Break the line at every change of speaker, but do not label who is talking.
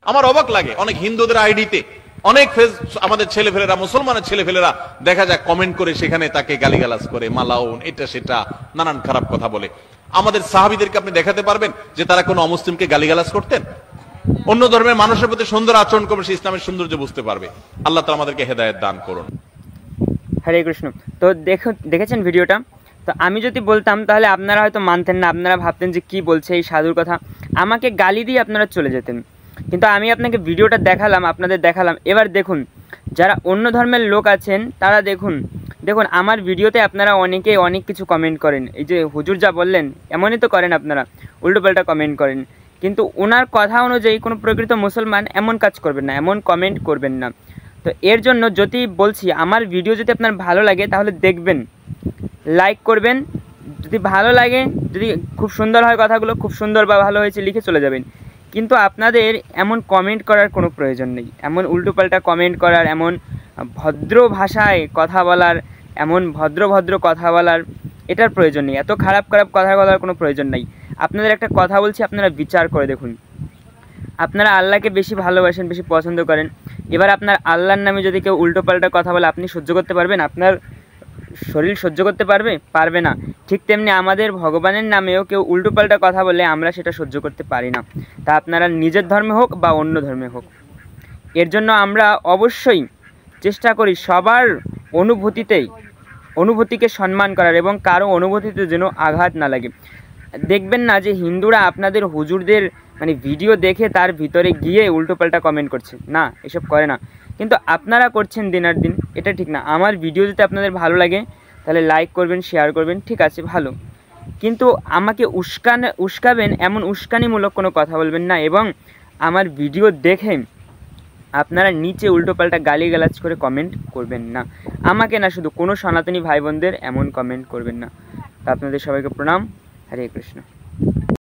আমার অবাক লাগে অনেক হিন্দুদের আইডিতে অনেক আমাদের ছেলেফেলেরা, মুসলমানের ছেলেফেলেরা দেখা যায় কমেন্ট করে সেখানে তাকে গালিগালাজ করে, মালাউন, এটা সেটা নানান খারাপ কথা বলে। আমাদের সাহাবীদেরকে আপনি দেখাতে পারবেন যে তারা কোনো অমুসলিমকে গালিগালাজ করতেন? অন্য ধর্মের মানুষের প্রতি সুন্দর আচরণ করবে, সে ইসলামের সৌন্দর্য বুঝতে পারবে। আল্লাহ তাআলা আমাদেরকে হেদায়েত দান করুন।
হরে কৃষ্ণ। তো দেখেছেন ভিডিওটা? তো আমি যদি বলতাম তাহলে আপনারা হয়তো মানতেন না, আপনারা ভাবতেন যে কি বলছে এই সাধুর কথা, আমাকে গালি দিয়ে আপনারা চলে যেতেন। কিন্তু আমি আপনাকে ভিডিওটা দেখালাম, আপনাদের দেখালাম। এবার দেখুন, যারা অন্য ধর্মের লোক আছেন তারা দেখুন আমার ভিডিওতে আপনারা অনেকে অনেক কিছু কমেন্ট করেন। এই যে হুজুর যা বললেন এমনই তো করেন, আপনারা উল্টোপাল্টা কমেন্ট করেন। কিন্তু ওনার কথা অনুযায়ী কোনো প্রকৃত মুসলমান এমন কাজ করবেন না, এমন কমেন্ট করবেন না। তো এর জন্য যদি বলছি, আমার ভিডিও যদি আপনার ভালো লাগে তাহলে দেখবেন, লাইক করবেন। যদি ভালো লাগে, যদি খুব সুন্দর হয় কথাগুলো, খুব সুন্দর বা ভালো হয়েছে লিখে চলে যাবেন। কিন্তু আপনাদের এমন কমেন্ট করার কোনো প্রয়োজন নেই, এমন উল্টোপাল্টা কমেন্ট করার, এমন ভদ্র ভাষায় কথা বলার, এমন ভদ্র কথা বলার এটার প্রয়োজন নেই। এত খারাপ কথা বলার কোনো প্রয়োজন নেই। আপনাদের একটা কথা বলছি, আপনারা বিচার করে দেখুন। আপনারা আল্লাহকে বেশি ভালোবাসেন, বেশি পছন্দ করেন। এবার আপনার আল্লাহর নামে যদি কেউ উল্টোপাল্টা কথা বলে, আপনি সহ্য করতে পারবেন? আপনার শরীর সহ্য করতে পারবে না। ঠিক তেমনি আমাদের ভগবানের নামেও কেউ উল্টোপাল্টা কথা বলে আমরা সেটা সহ্য করতে পারি না, তা আপনারা নিজের ধর্মে হোক বা অন্য ধর্মে হোক। এর জন্য আমরা অবশ্যই চেষ্টা করি সবার অনুভূতিকে সম্মান করার, এবং কারো অনুভূতিতে যেন আঘাত না লাগে। দেখবেন না যে হিন্দুরা আপনাদের হুজুরদের ভিডিও দেখে তার ভিতরে গিয়ে উল্টোপাল্টা কমেন্ট করছে, না, এসব করে না। কিন্তু আপনারা করছেন দিনার দিন, এটা ঠিক না। আমার ভিডিও যদি আপনাদের ভালো লাগে তাহলে লাইক করবেন, শেয়ার করবেন, ঠিক আছে, ভালো। কিন্তু আমাকে উস্কাবেন এমন উস্কানিমূলক কোনো কথা বলবেন না, এবং আমার ভিডিও দেখে আপনারা নিচে উল্টোপাল্টা গালিগালাজ করে কমেন্ট করবেন না। আমাকে না, শুধু কোনো সনাতনী ভাই বোনদের এমন কমেন্ট করবেন না। তা আপনাদের সবাইকে প্রণাম। হরে কৃষ্ণ।